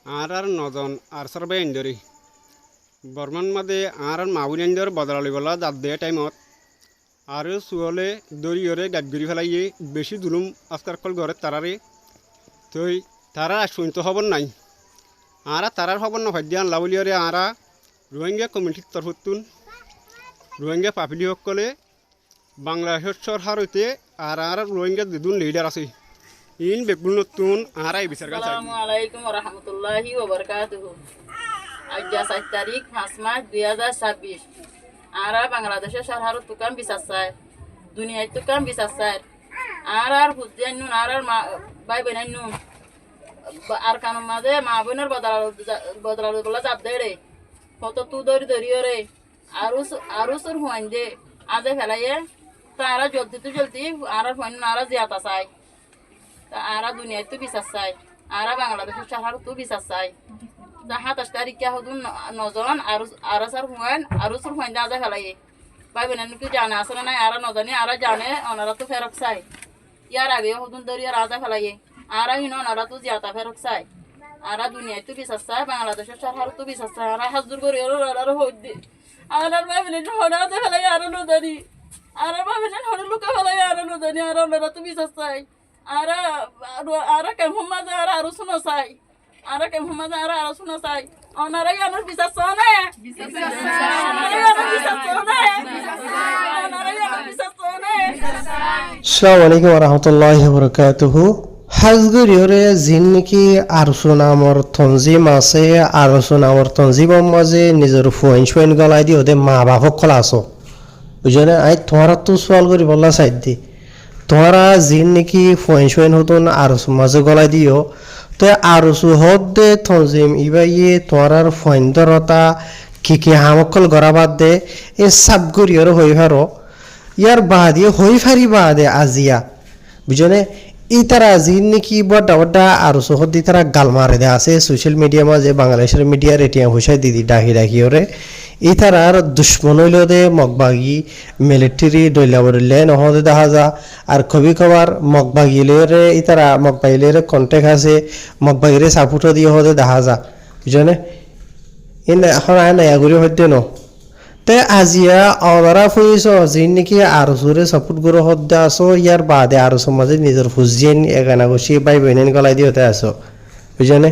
আর নজন আর সর্বে এন্ডরি বর্মান মাদে আর মাউন এন্ডর বদলালি বলা দাঁত দেয় টাইমত আর সুহলে দরিয়রে গাড়ি ফেলাইয়ে বেশি দুলুম আজকার কল ঘরে তারারে তই তারা শুনতে খবর নাই আর তারার খবর না ভাদ্য আনলা বলিয়রে আরা রোহিঙ্গা কমিটির তরফতুন রোহিঙ্গা পাপিলি সকলে বাংলাদেশের সরকার হইতে আর রোহিঙ্গা দুজন লিডার আছে ইন বেগুন নতুন আর এই বিচার কাজ আসসালামু আলাইকুম ওয়া রাহমাতুল্লাহি ওয়া বারাকাতুহু আজ 7 তারিখ 5 মাস 2026 আরা বাংলাদেশের সরকার তুকাম বিচার চাই দুনিয়ায় তুকাম বিচার চাই আর হুজ্জান নুন আর ভাই বোন নুন আর কানুন মাঝে মা বোনের বদলাল বলা চাপ দেড়ে কত তু দরিয়রে আরো সুর হুয়ান দে আজে ফেলাইয়ে তারা জলদি আর হুয়ান আর জিয়াতা চাই আরা দুনিয়ায় তো বিচার চাই আরা বাংলাদেশের সরকার তো বিচার চাই 27 তারিখে হদুন নজন আর স্যার হুয়ান আর সুর হুয়ান দে আজে ফেলাইয়ে ভাই বোন কি জানা আসলে নাই আর নজানি আর জানে ওনারা তো ফেরক চাই ইয়ার আগে হদুন দরিয়ার আজে ফেলাইয়ে আর হিন ওনারা তো জিয়াতা ফেরক চাই আর দুনিয়ায় তো বিচার চাই বাংলাদেশের সরকার তো বিচার চাই আর হাজুর করে আর হইতে আর ভাই বোন হড়া আজে ফেলাই আর নজানি আর ভাই বোন হড়া লুকা ফেলাই আর নজানি আর ওনারা তো বিচার চাই আর কেমন মাঝে আর শোনা চাই আর কেমন মাঝে আর শোনা চাই ওনারাই আমার বিশ্বাস না আসসালামু আলাইকুম ওয়া রাহমাতুল্লাহি ওয়া বারাকাতুহু হাজগুরিয়রে জিন্নকি আরসুন আমর তনজিম আছে আরসুন আমর তনজিমর মাঝে নিজের ফুয়েন গলাই দি ওদের মা বাপক কলা আছো বুঝলে আই তোমার তো সোয়াল করি বললা সাইড দি তোমরা জিন নাকি ফুয়েন হতন আরসু মাঝে গলাই দিও তো আরসু হদ দে তনজিম ইবাইয়ে তোমার ফুয়েন দরতা কি হামকল গড়াবাদ দে এ সাবগুরিয়র হই ফারো ইয়ার বাদে হই ফারি বাদে আজিয়া বুঝলে ই তারা জিন নাকি বড় বড় আরসু হদ দি তারা গাল মারে দে আছে সোশ্যাল মিডিয়া মাঝে বাংলাদেশের মিডিয়া রেটিয়া হুসাই দিদি ডাকি ওরে ই তারার দুশ্মন হইল দে মগবাগি মিলিটারি দৈলা বরিলে নহদে দেখা যা আর কবি কবার মগবাগিলেরে ই তারা মগবাগিলেরে কন্টেক্ট আছে মগবাগিরে সাপোর্ট দিয়ে হদে দেখা যা বুঝনে ইন এখন আয় নায়াগুড়ি হইতে ন তে আজিয়া অদারা ফুইছ যিন নাকি আরসুরে সাপোর্ট করে হদ্দে আসো ইয়ার বাদে আরসুর মাঝে নিজের ফুজিয়েন এগানা গছি বাই বেনেন গলাই দিয়ে হতে আসো বুঝনে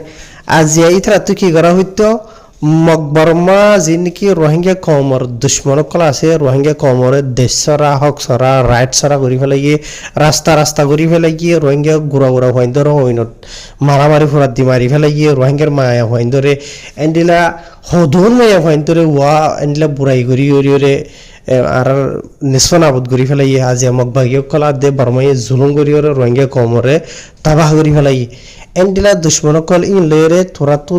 আজিয়া ই তারা তুই কি করা হইতো মকবরমা যিনকি রোহিঙ্গা কমর দুশ্মন কলা আছে রোহিঙ্গা কমরে দেশ সরা হক সরা রাইট সরা করে ফেলাই গিয়ে রাস্তা করে ফেলাই গিয়ে রোহিঙ্গা গুড়া হইন্দর হইনত মারামারি ফুরাত দি মারি ফেলাই গিয়ে রোহিঙ্গার মায়া হইন্দরে এন্ডিলা হদুন মায়া হইন্দরে ওয়া এন্ডিলা বুড়াই গড়ি আর নিষ্পনাবত গড়ি ফেলাই আজি মকবাগীয় কলা দে বর্মাই জুলুম গড়ি রোহিঙ্গা কমরে তাবাহ গড়ি ফেলাই এন্ডিলা দুশ্মনকল ইন লেরে তোরা তো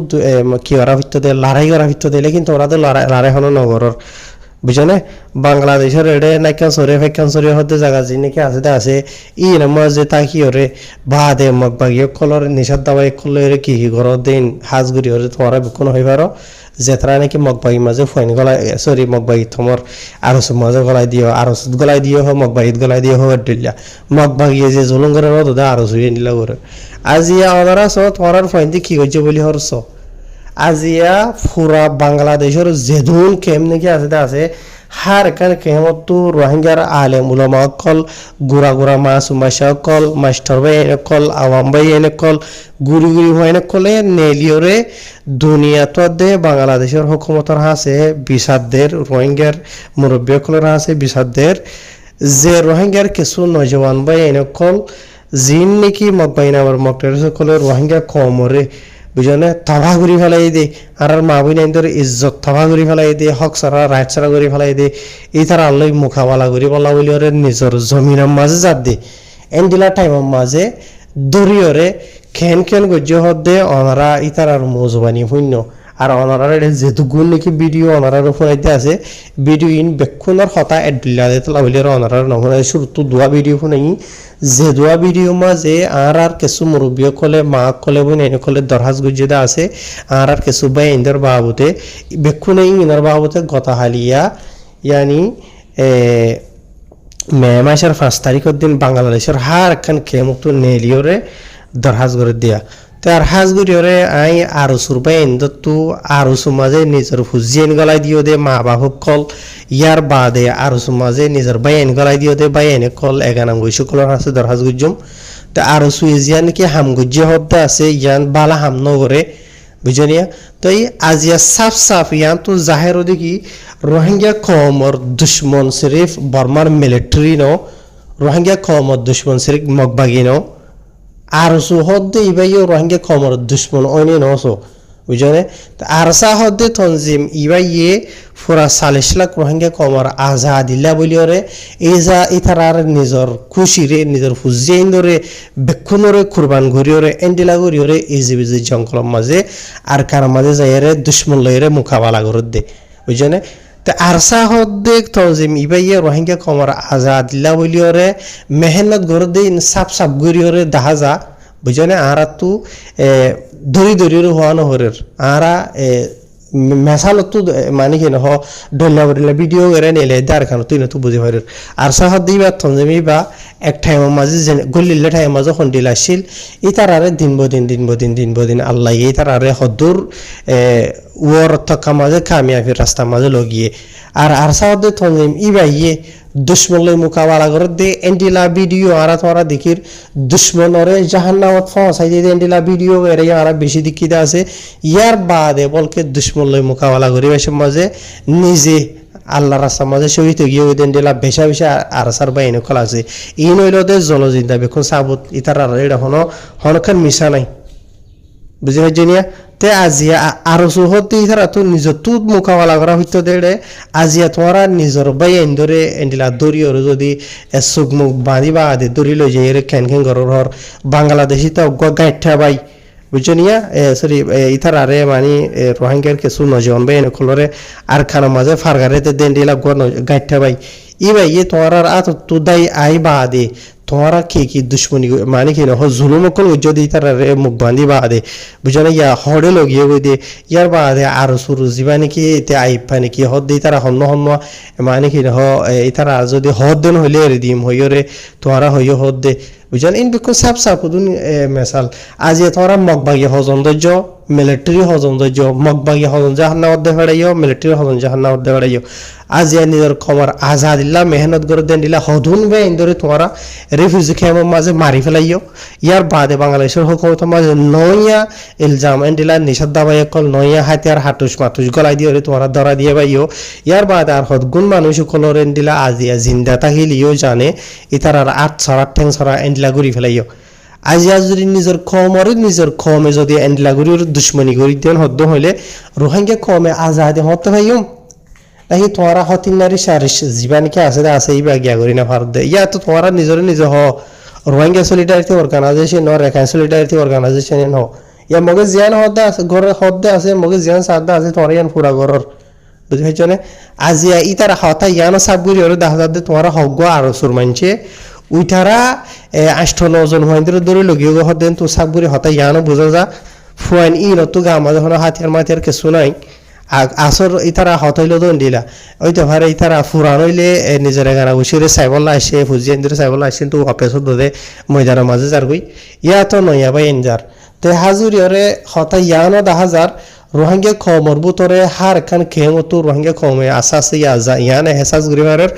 কি ওরা ভিতরে লড়াই করার ভিতরে দিলে কিন্তু ওরা তো লড়াই হলো নগরের বুঝনে বাংলাদেশের এডে নাইকান সরে ফেকান সরে হতে জায়গা যে নাকি আছে ই নামা যে তা কি ওরে বা দে মগবাগীয় কলর নিষাদ দাবাই করলে কি ঘর দিন হাজগুড়ি ওরে তোমরা বিক্ষণ হয়ে পারো যে তারা নাকি মগবাগির মাঝে ফাইন গলাই সরি মগবাগি তোমার আরস মাঝে গলাই দিও আরস গলাই দিও হোক মগবাগিত গলাই দিও হোক দিল্লা মগবাগিয়ে যে জুলুম করে নদা আরস হয়ে নিলা করে আজিয়া অনারা চ তোমার ফাইন দিয়ে কি করছে বলি হরছ আজিয়া ফুরা বাংলাদেশের যেদুন কেম নাকি আছে হার এখানে কেমতো রোহিঙ্গার আলেম উলামা কল গুড়া মাসুমাশা কল মাস্টার ভাই এনে কল আওয়াম ভাই এনে কল গুড়ি এনে কলে নেলিওরে দুনিয়া তো দে বাংলাদেশের হুকুমতর হাসে বিসাদদের রোহিঙ্গার মুরব্বী কলের হাসে বিসাদদের যে রোহিঙ্গার কিছু নজওয়ান ভাই এনে কল জিন নাকি মকবাইন আবার মকটের কলে রোহিঙ্গা কমরে বুঝলে তাবা ঘুরি ফেলাই দে আর মা বোন ইজ্জত তাবা ঘুরি ফেলাই দে হক সারা রাইট সারা ঘুরি ফেলাই দে এই তারা আল্লাহ মুখাবালা ঘুরি বলা বলি ওরে নিজের জমিনের মাঝে যাত দে এন্ডিলা টাইমের মাঝে দরিয়রে খেন গজ্য হত দে অনারা ই তার আর মজবানি শূন্য আর অনারার যেটুকুন নাকি ভিডিও অনারার ফোনাইতে আছে ভিডিও ইন বেক্ষণের হতা এডিলা দে তোলা বলি অনারার নহলে শুরুতো দোয়া ভিডিও ফোনাই যে দোয়া ভিডিও মাঝে আর কিছু মুরব্বী কলে মা কলে বোন এনে কলে দরহাজ গুজিদা আছে আর কিছু বাই ইন্দর বাবুতে বেক্ষণে ইনার বাবুতে গতা হালিয়া ইয়ানি মে মাসের 5 তারিখের দিন বাংলাদেশের হার একখান কেমতো নেলিওরে দরহাজ করে দিয়া তার হাজগুড়িরে আই আরো সুরবাই এন্দু আরো সুমাজে নিজের ফুজিয়েন গলাই দিও দে মা বাহক কল ইয়ার বাদে আরো সুমাজে নিজের বাইন গলাই দিও দে বাইনে কল এগানাম গইসু কলর আছে দর হাজগুজম তা আরো সুইজিয়ান কি হামগুজ্জে হদ্দা আছে ইয়ান বালা হাম নগরে বুঝনিয়া তো এই আজিয়া সাফ সাফ ইয়ান তো জাহের দেখি রোহিঙ্গা কমর দুশ্মন সিরিফ বর্মার মিলিটারি নো রোহিঙ্গা কমর দুশ্মন সিরিফ মগবাগি নো আর সু হদ্দে ইবাইও রোহিঙ্গা কমর দুশ্মন অনে নসো বুঝনে আরসা হদ্দে তনজিম ইবাইয়ে ফুরা 40 লাখ রোহিঙ্গা কমর আজাদিল্লা বলিওরে এজা ইতারার নিজর খুশিরে নিজর ফুজিয়েন্দরে বেক্ষণরে কুরবান ঘরিওরে এন্ডিলা ঘরিওরে ইজিবিজি জঙ্গলর মাঝে আর কার মাঝে যাইরে দুশ্মন লইরে মুকাবালা করদে বুঝনে তে আরসা হদ্দে তনজিম ইবাইয়ে রোহিঙ্গা কমর আজাদিল্লা বলিওরে মেহনত করদে সাপ সাপ ঘরিওরে দাহাজা বুঝনে আরা তু দরি দরির হওয়ানো হরের আরা মেসালত তো মানে কি না ডল্লা বড়লা ভিডিও করে নিলে দার খান তুই না তো বুঝে হরের আর সাহাদ দিবা তনজমি বা এক টাইম মাঝে গলিলে টাইম মাঝে হন্ডিলা আসিল ইতার আরে দিন বদিন আল্লাহ ইতার আরে হদুর ওর তকা মাঝে কামিয়াবি রাস্তা মাঝে লগিয়ে আর সাহাদ তনজিম ইবাইয়ে দুশ্মনলৈ মোকাবেলা করে দে এন্ডিলা ভিডিও আরা তোরা দেখির দুশ্মনরে জাহান্নামত ফসাই দিয়ে এন্ডিলা ভিডিও এর আরা বেশি দিকিতে আছে ইয়ার বাদে বলকে দুশ্মনলৈ মোকাবেলা করি বেশি মাঝে নিজে আল্লাহ রাস্তার মাঝে শহীদ গিয়ে ওই এন্ডিলা বেশা আরসার বা এনে খোলা আছে এই নইলে ওদের জলজিন্দা বেখন সাবুত ইতার আর এটা হনখান মিশা নাই বুঝে পাইছিনিয়া তে আজিয়া আরো সুহতে ইতারা তো নিজের তুত মোকাবেলা করা হইতো দেড়ে আজিয়া তোমারা নিজের বাই এন্দরে এন্ডিলা দরিয়র যদি চোখ মুখ বাঁধিবা আদে দরি লই যাই রে খেন ঘর বাংলাদেশি তো গাইঠা বাই বুঝছনিয়া সরি ইতার আরে মানে রোহিঙ্গার কিছু নজন বাই এনে খলরে আর খানা মাঝে ফারগারেতে দেন্ডিলা গাইঠা বাই ইবাই ইয়ে তোমার আর তো দাই আই বাদে তোমারা কি দুশ্মনী মানে কি না জুলুম কল যদি তার মুখ বান্ধি বাদে বুঝানে ইয়া হড়ে লগিয়ে গই দে ইয়ার বাদে আর সুরু যিবা নাকি এতে আইপা নাকি হদ দি তারা হন্য মানে কি না তারা যদি হদ দেন হইলে এর দিম হইরে তোমারা হইও হদ দে বুঝান ইন বিকো সাপ দুন মেসাল আজি তোমারা মগবাগি হজন্দর্য মিলিটারি হজন্দর্য মগবাগি হজন জাহান্না অধ্যে ফেড়াইও মিলিটারি হজন জাহান্না অধ্যে ফেড়াইও আজি নিজের খবর আজাদিল্লা মেহনত করে দেন দিলা হদুন বে ইন্দরে তোমারা রিফিউজি ক্যাম্পের মাঝে মারি ফেলাইও ইয়ার বাদে বাংলাদেশের হুকুমতের মাঝে নইয়া ইলজাম এন্ডিলা নিষেধ দাবাই কল নইয়া হাতিয়ার হাটুস মাতুস গলাই দিয়ে তোমরা ধরা দিয়ে পাইও ইয়ার বাদে আর হদগুন মানুষ কলর এন্ডিলা আজিয়া জিন্দা তাহিলিও জানে ইতার আর আট ছড়া ঠেং ছড়া এন্ডিলা ঘুরি ফেলাইও আজিয়া যদি নিজের খমে যদি এন্ডিলা ঘুরির দুশ্মনী করি দেন হদ্দ হইলে রোহিঙ্গা কমে আজাদে হতে পাইও নাকি তোমারা হতিনারি সারিস জীবানিকে আছে এই বাগিয়া করি না ভারত দে ইয়া তো তোমারা নিজে রোহিঙ্গা সলিডারিটি অর্গানাইজেশন রেখান সলিডারিটি অর্গানাইজেশন ইয়া মগে জিয়ান হদ্দা আছে ঘরের হদ্দা আছে মগে জিয়ান সাদ্দা আছে তোমার ইয়ান পুরা ঘরের বুঝতে পারছো না আজিয়া ইতারা হতা ইয়ান সাবগুড়ি ওর দেখা যাচ্ছে তোমারা হগ্য আরো সুর মানছে উইটারা 8-9 জন হইন্দ্র দূরে লগিয়ে হদেন তো সাবগুড়ি হতা ইয়ানো বোঝা যা ফুয়াইন ই নতু গা আমাদের হাতিয়ার মাতিয়ার কিছু নাই আসর ইতারা হতইল দন দিলা ওইতো ভারে ইতারা ফুরান হইলে নিজের গানা গুছিরে সাইবল্লা আসে ফুজিয়েন্দ্র সাইবল্লা আসেন তো অপেসত দে ময়দানের মাঝে যার গই ইয়া তো নইয়া বাই এনজার তে হাজুরিয়রে হতা ইয়ানো 10,000 রোহিঙ্গা খমর বুতরে হার খান খেমতো রোহিঙ্গা খমে আসাসে ইয়ানে হেসাস গরিবারের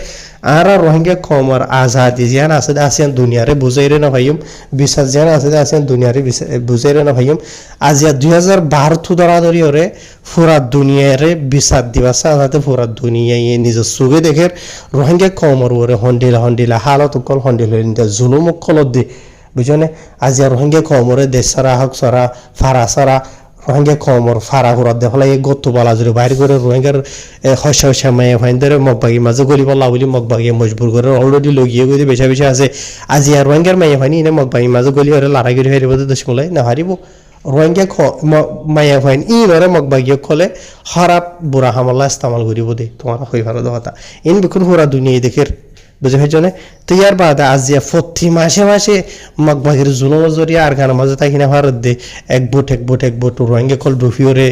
আরা রোহিঙ্গা খমর আজাদি জিয়ান আছে আসেন দুনিয়ারে বুঝাইরে না ভাইম বিশ্বাস জিয়ান আছে আসেন দুনিয়ারে বুঝাইরে না ভাইম আজিয়া 2012 থু দরাদরি ওরে পুরা দুনিয়ারে বিচার দিবাসা যাতে পুরা দুনিয়ায় নিজের সুগে দেখে রোহিঙ্গা খমর ওরে হন্ডিলা হালত কল হন্ডিল জুলুম কল দি বুঝনে আজিয়া রোহিঙ্গা খমরে দেশ সারা হক সারা ফারা সারা রোহিঙ্গা খমর ফারা হুরাত দেখলা এই গত্তু বালা জুড়ে বাইরে করে রোহিঙ্গার হস্যা মায়ে ভাইন্দরে মগবাগি মাঝে গলি বলা বলি মগবাগি মজবুর করে অলরেডি লগিয়ে গিয়ে বেশা আছে আজি আর রোহিঙ্গার মায়ে ভাইনি এনে মগবাগি মাঝে গলি হরে লড়াই করে হারিব দেশমলাই না হারিব রোহিঙ্গা মায়া ভাইন ই নরে মগবাগি খলে খারাপ বুড়া হামলা ইস্তেমাল করিব দে তোমার হই ভালো কথা ইন বিকুন পুরা দুনিয়া দেখের বুঝে ফেলছনে তো ইয়ার বাদে আজিয়া প্রতি মাসে মগবাগির জুলুম জরিয়া আর গানের মাঝে তাই কিনা ভারত দে এক বুট রোহিঙ্গা কল ডুফিওরে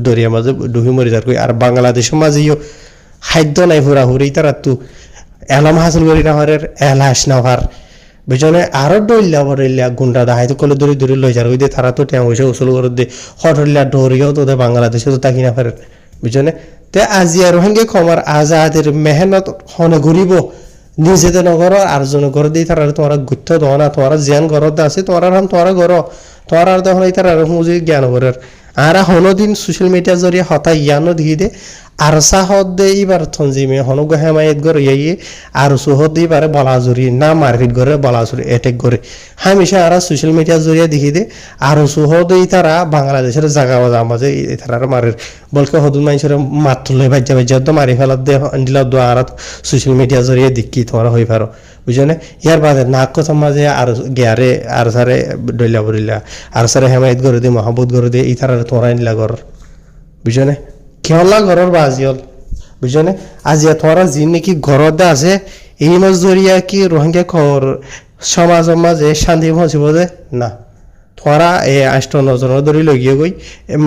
দরিয়া মাঝে ডুফি মরি যার কই আর বাংলাদেশের মাঝেও খাদ্য নাই হুরা হুরি তারা তো এলাম হাসিল করি না হরের এলাস না হার বুঝনে আরো ডইলা বরিলা গুন্ডা দাহাই তো কলে দড়ি দড়ি লই যার ওই দে তারা তো টেম হইছে উসুল করে দে হটলিয়া ডরিও তো দে বাংলাদেশে তো তাকি না পারে বুঝনে তে আজিয়া রোহিঙ্গা খমার আজাদের মেহনত হনে ঘুরিব নিজেদের নগর আর জন ঘর দিয়ে তারা তোমার গুত্ত দনা তোমার জ্ঞান ঘরত আছে তোমার হাম তোমার ঘর তোমার আর তখন তারা মুজি জ্ঞান করার আর হনদিন সোশ্যাল মিডিয়া জরিয়ে হতা ইয়ানো দিয়ে দে আর সাহদ দে এবার থনজিমে হনগ হেমায়ত গর ইয়ে আর সুহদ দিয়ে পারে বলাজুরি না মারপিট করে বলাজুরি এটেক করে হামেশা আর সোশ্যাল মিডিয়া জরিয়ে দেখি দে আর সুহদ তারা বাংলাদেশের জায়গা বাজা মাঝে তারা মারের বলকে হদুন মানুষের মাত্র লই বাজ্যা বাজ্যা তো মারি ফেলার দে দিলা দোয়া আর সোশ্যাল মিডিয়া জরিয়ে দেখি তোমার হয়ে পারো বুঝলে ইয়ার বাদে নাক কথা মাঝে আর গিয়ারে আর সারে ডইলা বরিলা আর সারে হেমায়ত করে দে মহাবুত করে দে এই তারা তোরা নিলা ঘর বুঝলে কেওলা ঘরের বাজিয়ল বুঝলে আজিয়া তোরা যি নাকি ঘরত আছে এই মাছ জরিয়া কি রোহিঙ্গা খবর সমাজের মাঝে শান্তি পৌঁছিব যে না তোরা এই ৫৮ জনের ধরে লগিয়ে গই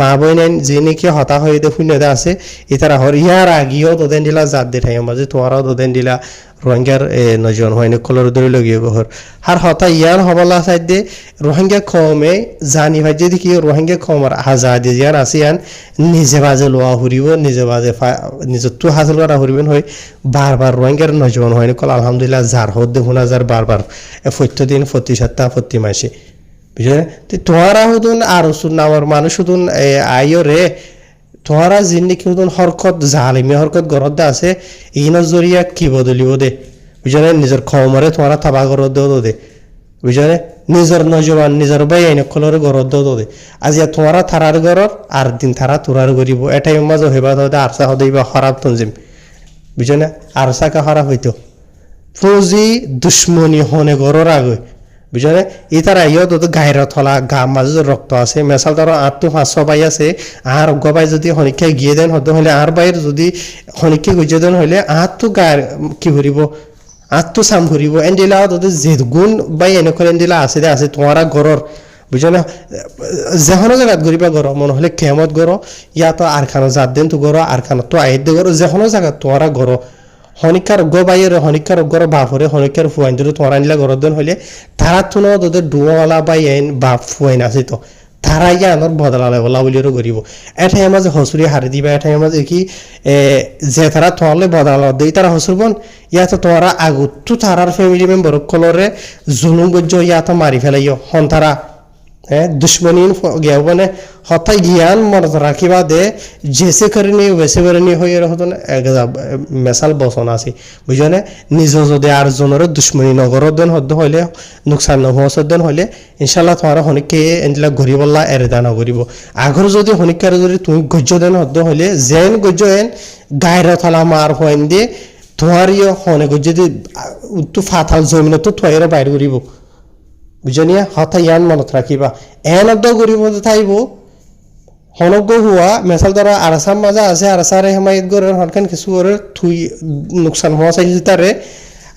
মা বইন যে নাকি হতা হয়ে দে শূন্যতে আছে এতারা হর ইয়ার আগিও তোদের দিলা জাত দে ঠাই মাঝে তোরাও তোদের দিলা রোহিঙ্গার নজন হয়নি কলর ধরে লগিয়ে গহর আর হতা ইয়ার হবলা সাইড দে রোহিঙ্গা কমে জানি ভাই যদি কি রোহিঙ্গা কমর আজাদি ইয়ার আসিয়ান নিজে বাজে লোয়া হুরিব নিজে বাজে নিজত্ব হাসিল করা হুরিবেন হয় বারবার রোহিঙ্গার নজন হয়নি কল আলহামদুলিল্লাহ যার হদ দেখুন যার বারবার প্রত্যেক দিন প্রতি সপ্তাহ প্রতি মাসে বুঝলে তো তোরা হুদুন আর নামর মানুষ হুদুন আইও রে তোরা জিন্দিগি হুদুন হরকত জালিমি হরকত গরদ আছে ইনৰ জরিয়া কি বদলিব দে বুঝলে নিজের খমরে তোরা থাবা গরদ দে বুঝলে নিজের নজওয়ান নিজের ভাই আইন কলর গরদ দে আজি তোরা থারার গরর আর দিন থারা তোরার গরিব এটাই মাঝে হইবা দে আরসা হইবা খারাপ তঞ্জিম বুঝলে আরসা কা খারাপ হইতো ফৌজি দুশ্মনী হনে গরর আগে বুঝলে এই তারা ইয় তো গায়ের থলা গা মাঝে রক্ত আছে মেশাল তার ৮-৫০০ বাই আছে আর গবাই যদি শনিক্ষা গিয়ে দেন হতে হলে আর বাইর যদি শনিক্ষা গুজিয়ে দেন হলে আর তো গায়ের কি ভরিব আর তো চাম ভরিব এনডিলা তোদের যে গুণ বাই এনেখন এনডিলা আছে দে আছে তোমারা ঘরের বুঝলে যেখানো জায়গাত গরিবা গর মনে হলে কেমত গর ইয়া তো আর খানো জাত দেন তো গর আর খানো তো আইত দে গর যেখানো জায়গাত তোমারা গর হনিকার গ বাইয়ের হনিকার গর বাপরে হনিকার ফুয়াইন ধরে তোরা নিলা গরত দেন হইলে তারা তো তোদের ডুয়ালা বাই আইন বাপ ফুয়াইন আছে তো তারা ইয়া আনর বদলালে বলা বলিরও গরিব এঠাই মাঝে হসুরি হারি দিবা এঠাই মাঝে কি যে তারা তোয়ালে বদলা দেই তারা হসুরবন ইয়া তো তোরা আগুত তো তারার ফ্যামিলি মেম্বার কলরে জুলুম গজ্জ ইয়া তো মারি ফেলাইও হন তারা दुश्मनीन गया बने होता ज्ञान मर्द राखीबा दे जैसे करनी वैसे करनी हो ये रहतो मेसाल बसना आसी बुझने निज যদি আর জনের দুশ্মনী নগর দেন হদ হইলে নুকসান নহস দেন হইলে ইনশাআল্লাহ তোমার হনিকে এন্ডলা গরিবল্লা এরদা না গরিব আগর যদি হনিকার যদি তুমি গজ্জ দেন হদ হইলে জেন গজ্জ এন গায়রা থালা মার হইন দে তোমার ইয়ে হনে গজ্জ যদি তো ফাতাল জমিন তো থয়রা বাইর গরিব বুঝনিয়া হতা ইয়ান মনত রাখিবা এন অদ্দ গরিব থাইব হনজ্ঞ হুয়া মেসাল দ্বারা আরাসাম মাজা আছে আরাসারে হেমায়ত গরের হনখান কিছু করে থুই নুকসান হওয়া চাইছে তারে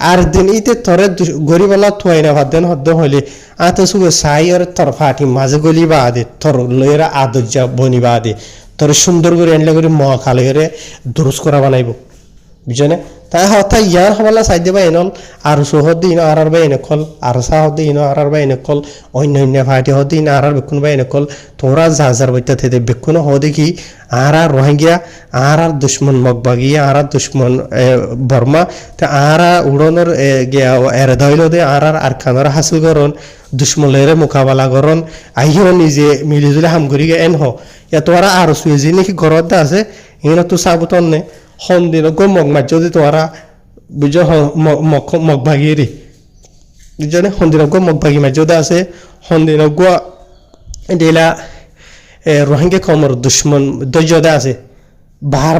আর দিন ইতে তরে গরিবলা থুয়াই না ভাদেন হদ্দ হইলে আতে সুগে সাই আর তর ফাটি মাঝে গলিবা আদে তর লয়েরা আদজ্জা বনিবা আদে তর সুন্দর করে এনলে করে ম খালে করে দুরুস করা বানাইব বুঝনে তাই হতা ইয়ার হবলা চাই দেবা এনল আর সোহদ ইন আর বাই এনেকল আর সাহদ ইন আর বাই এনেকল অন্য ফাটি হদ ইন আর বেকুন বাই এনেকল তোরা জাজার বইতা থেকে বেকুন হ দেখি আর রোহিঙ্গা আর দুশ্মন মগবাগি আর দুশ্মন বর্মা তে আর উড়নের এর দইল দে আর খানার হাসিল করন দুশ্মনের মোকাবেলা করন আইও নিজে মিলিজুলে হামগুড়ি এন হ ইয়া তোরা আর সুইজি নাকি ঘরত আছে ইনো তো সাবতন নে হন্দিন গো মগ মাছ যদি তোরা বুঝ মগ ভাগিয়ে বুঝনে হন্দিন গো মগ ভাগি মাছ যদি আছে হন্দিন গো দিলা রোহিঙ্গা কমর দুশ্মন দৈর্যদা আছে বার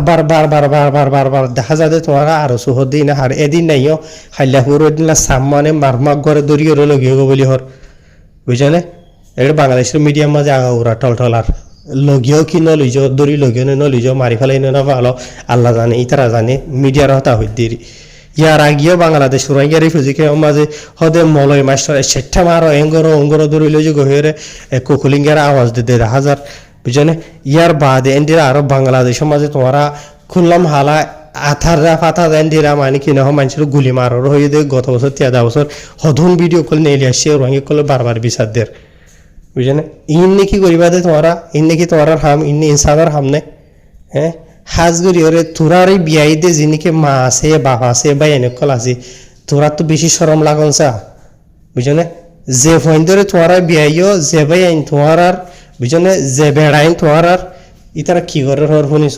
দেখা যায় তোরা আরো সুহদিন আর এদিন নাইও হাইলাহুর দিন সামনে মারমাক ঘরে দরিয়ে লগিয়ে গো বলি হর বুঝনে এটা বাংলাদেশের মিডিয়াম মাঝে আগাউরা টলটলার লগিয়েও কি নলিজ দরি লগিয়ে নলিজ মারি ফেলাই না ভালো আল্লাহ জানে ইতারা জানে মিডিয়ার হতা হই দেরি ইয়ার আগিয়েও বাংলাদেশ রোহিঙ্গা রিফিউজিকে মাঝে হদে মলয় মাস্টার সেটা মারো অঙ্গর দরি লইজ গহিরে কুকুলিঙ্গার আওয়াজ দিতে হাজার বুঝনে ইয়ার বাদে এন্ডিরা আরো বাংলাদেশের মাঝে তোমরা খুললাম হালা আথাররা ফাতা দেন দিরা মানে কি না মানুষের গুলি মারার হয়ে দে গত বছর 13 বছর হদুন ভিডিও কল নিয়ে আসছে রোহিঙ্গা কল বারবার বিচার দের বুঝে না ইন্নি কি করিবা দে তোমরা ইন্নি কি তোমার হাম ইন্নি ইনসানের হাম নে হ্যাঁ হাজগুড়ি ওরে তোরার এই বিয়াই দে যিনিকে মা আছে বাবা আছে বা এনে কল আছে তোরা তো বেশি শরম লাগনসা বুঝে না যে ফোন ধরে তোমার বিয়াইও যে ভাই আইন তোমার আর বুঝে না যে বেড়াইন তোমার আর ইতারা কি করে হর শুনিস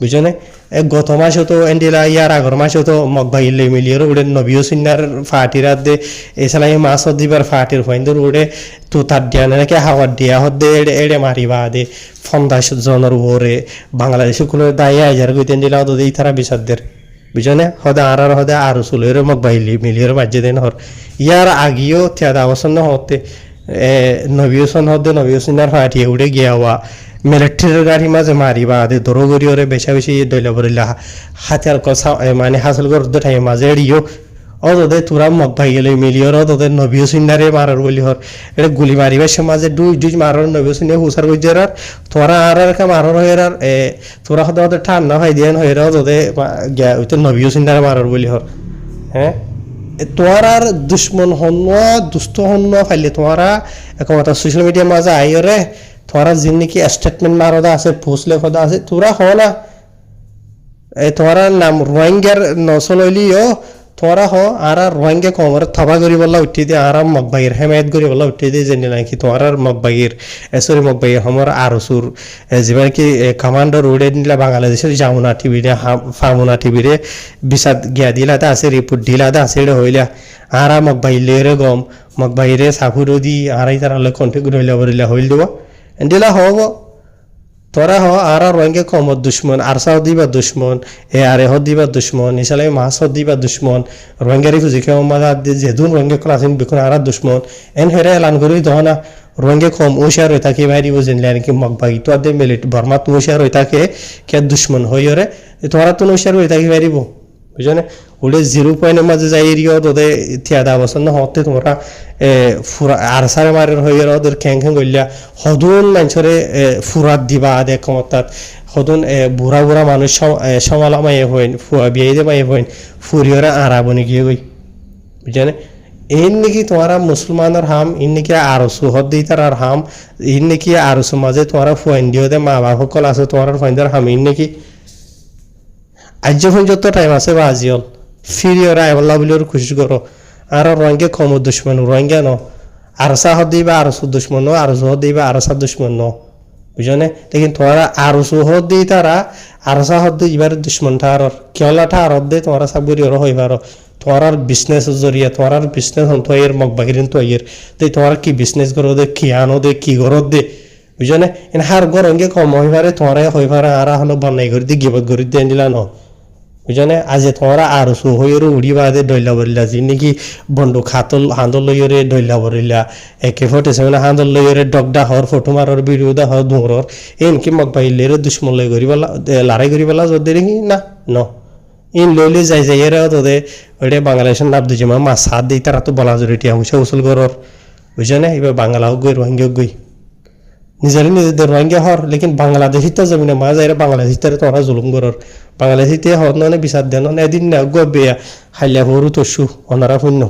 বুঝে না গত মাসে তো এন্ডিলা ইয়ার আগর মাসে তো মগবাইলে মিলিয়ে উড়ে নবীয় সিন্নার ফাটির দে এছাড়া এই মাছ দিবার ফাটির ফাইন্দর উড়ে তো তার দিয়া নাকি হাওয়ার দিয়া হদ্দে এড়ে মারিবা দে 50 জনের উপরে বাংলাদেশে কোনো দায় হাজার গইতেন দিলা তো এই তারা বিচারদের বুঝনে হদে আর হদে আর চুলের মগবাইলে মিলিয়ে মাঝে দেন হর ইয়ার আগেও 13 বছর না হতে নবীয় সন হদ্দে নবীয় সিন্নার ফাটিয়ে উড়ে গিয়া মিলিটারির গাড়ি মাঝে মারিবা দে দরো গড়িওরে বেশা বেশি দইলা বরিলা হাতিয়ার কথা মানে হাসল করতে ঠাই মাঝে এড়িও অদে তোরা মগ ভাই গেলে মিলিয়র অদে নবীয় সিন্নারে মারার বলি হর এটা গুলি মারিবার সমাজে দুই মারার নবীয় সিন্নে হুসার গজ্জার আর তোরা আর কা মারার হয়ের আর তোরা হদে হদে ঠান্ডা ভাই দিয়েন হয়ের অদে ওইতো নবীয় সিন্নারে মারার বলি হর হ্যাঁ তোমার আর দুশ্মন হন্য দুস্থ হন্য ফাইলে তোমারা একটা সোশ্যাল মিডিয়ার মাঝে আইরে তোরা যিনি স্টেটমেন্ট মারদা আছে পোস্ট লেখা আছে তোরা হ না তোরা নাম রোহিঙ্গার নচলিও তোরা হ আর রোহিঙ্গা কমর থবা করি বলা উঠি দিয়ে আর মগবাইর হেমায়ত করি বলা উঠি দিয়ে জানি নাকি তোমার মগবাইর সরি মগবাইর আমার আরসুর যেবার কি কমান্ডার উড়ে নিলা বাংলাদেশের যামুনা টিভিরে ফামুনা টিভিরে বিচার গিয়া দিলাতে আছে রিপোর্ট দিলাতে আছে এটা হইলা আর মগবাইলের গম মগবাইরে সাফুরো দি আর তারা কন্টেক্ট হইলা বলিলা হইল দিব দিলা হব তোরা হ আর রোহিঙ্গা কমত দুশ্মন আরসাও দিবা দুশ্মন আরে হদ দিবা দুশ্মন ইসালে মাছ হদ দিবা দুশ্মন রোহিঙ্গারি খুঁজি কেউ মাদা যেদুন রোহিঙ্গা ক্লাসিন বেকুন আর দুশ্মন এন হেরে এলান করি দহনা রোহিঙ্গা কম ওশিয়ার হয়ে থাকে বাইরে বুঝেন কি মগবাই তো আদে মিলিট বর্মা তো ওশিয়ার হয়ে থাকে কে দুশ্মন হইরে তোরা তো ওশিয়ার হয়ে থাকি বাইরিব বুঝনে ওলে 0 পয়েন্টের মাঝে যাই এরিয়া তোদের 13 বছর না হতে তোমরা আরসারে মারের হয়ে ওদের খ্যাং খ্যাং গইলা হদুন মানুষরে ফুরাত দিবা দেখ অর্থাৎ হদুন বুড়া বুড়া মানুষ সমালা মাইয়ে হইন বিয়ে দিয়ে মাইয়ে হইন ফুরিয়রা আরা বনে গিয়ে গই বুঝনে এই নাকি তোমরা মুসলমানের হাম ইন নাকি আরসু হদ দিই তার আর হাম ইন নাকি আরসু মাঝে তোমরা ফুয়াইন দিও দে মা বাবা সকল আছে তোমার ফাইন্দার হাম ইন নাকি আজ যখন যত টাইম আছে বা আজিয়ল ফিরি ওরা আল্লাহ বলে খুশি করো আর রোহিঙ্গা কম দুশ্মন রোহিঙ্গা ন আরসা হদ দিবা আরসু দুশ্মন ন আরসু হদ দিবা আরসা দুশ্মন ন বুঝনে লেকিন তোমরা আরসু হদ দিই তারা আরসা হদ দিই এবার দুশ্মনটা আর কেওলাটা আর দে তোমরা সাবুরি ওরা হইবার তোমার বিজনেস জরিয়া তোমার বিজনেস হন তো এর মগ বাহিরিন তো এর তোমরা কি বিজনেস করো দে কি আনো দে কি করো দে বুঝনে এন হার গরঙ্গে কম হইবারে তোমরা হইবারে আর হলো বানাই করে দি গিবত করে দিয়ে দিলা ন বুঝনে আজ তোমরা আর সু হইর উড়িবা দে দইলা বরিলা যে নাকি বন্ধু খাতল হান্দল লইরে দইলা বরিলা একে ফটো সেনা হান্দল লইরে ডগডা হর ফটো মারর ভিডিও দা হর ধুরর এনকি মগ বাইলের দুশ্মন লই করিবালা লড়াই করিবালা যদি না ন ইন লইলে যাই যাই এরা তোদে ওইটা বাংলাদেশের নাম দুজমা মাছ হাত দিই তারা তো বলা জড়িটি অংশ উসুল করর বুঝনে এবার বাংলা হোক গই রোহিঙ্গা গই নিজেরই নিজেদের রোহিঙ্গা হর লেকিন বাংলাদেশি তো জমিনে মা যাই বাংলাদেশি তারা তোরা জুলুম করর বাংলাদেশিতে হর নয় বিচার দেন এদিন না গো বেয়া হাইলা হরু তসু অনারা শূন্য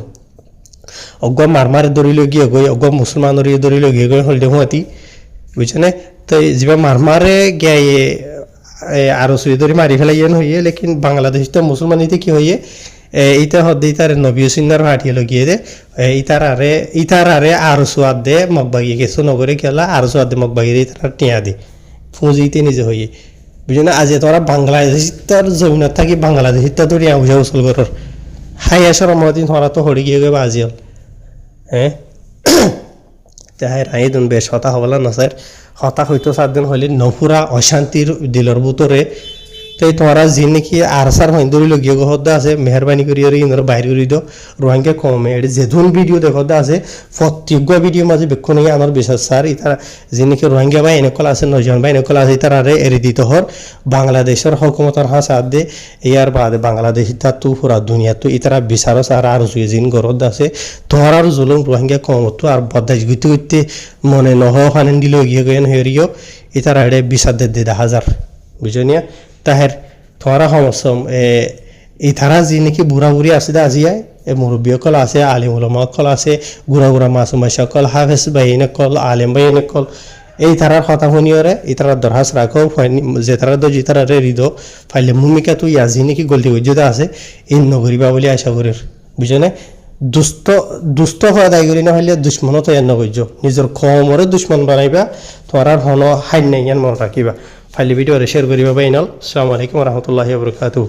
অজ্ঞ মারমারে দৌড়িলে গিয়ে গই অজ্ঞ মুসলমানের দৌড়িলে গিয়ে গই হলদে হুঁয়াতি বুঝছেনে তো যা মারমারে গিয়ে আরো সুই ধরে মারি ফেলাইয়েন হইয়ে লেকিন বাংলাদেশ তো মুসলমানিতে কি হইয়ে ইতা হদ ইতারে নবী সিন্নার হাটিয়ে লগিয়ে দে ইতার আরে আরো সোয়াদ দে মগবাগিয়ে কিছু নগরে খেলা আরো সোয়াদ দে মগবাগিয়ে তারা টিয়া দে পুঁজিতে নিজে হইয়ে বুঝে না আজ তোরা বাংলাদেশ তার জমিনত থাকি বাংলাদেশ তা তো টিয়া বুঝা উসল করর হাই আসার মদিন তোরা তো হরি গিয়ে গেবা আজিয়াল হ্যাঁ তাই রাই দুন বেশ হতা হবলা না স্যার হতা হইতো 7 দিন হইলে নফুরা অশান্তির দিলর ভিতরে তাই তোমরা যে নাকি আরসার হইন্দরি লগিয়ে হদ্দা আছে মেহরবানি করি ইন্দর বাইর করে দিও রোহিঙ্গা কমে এটা যেদুন ভিডিও দেখদা আছে প্রত্যেক ভিডিও মাঝে বেক্ষণ আমার বিশ্বাস স্যার ইতারা যে নাকি রোহিঙ্গা বা এনেকল আছে নজন বা এনেকল আছে তারা এড়ি দিতে হর বাংলাদেশের হকুমতর হাঁ সাথ দে ইয়ার বাদে বাংলাদেশ তা তো পুরা দুনিয়া তো ইতারা বিচারো স্যার আর জিন গরদ আছে তোর আর জুলুম রোহিঙ্গা কমতো আর বদাস গইতে গইতে মনে নহ হানেন দিল গিয়ে গেন হেরিও ইতারা এটা বিচার দে 10,000 বুঝনিয়া তাহের তোমারা সমস্যা এই তারা যি নাকি বুঢ়া বুঢ়ী আছে দে আজি এই মুৰব্বীসকল আছে আলিম উলমাসকল আছে গুড়া গুড়া মাছুমাইসকল হাফেজ বাহিনীসকল আলিম বাহিনীসকল এই তারার কথা শুনিওরে এই তারার দরহাস রাখো যে তারা তো যে তারা হৃদ ফাইলে ভূমিকা তুই আজি নাকি গলতি গজ্জতা আছে এই নগরিবা বলে আশা করি বুঝলে দুষ্ট হওয়া দায় করি না হলে দুশ্মনও তৈরি নগর্য নিজের কমরে দুশ্মন বানাইবা তোমার আর হন হাইন নাই মনে রাখিবা ফাইলে ভিডিও শেয়ার করিবা বাইনাল আসসালামু আলাইকুম রহমতুল্লাহি ওয়া বারাকাতুহু।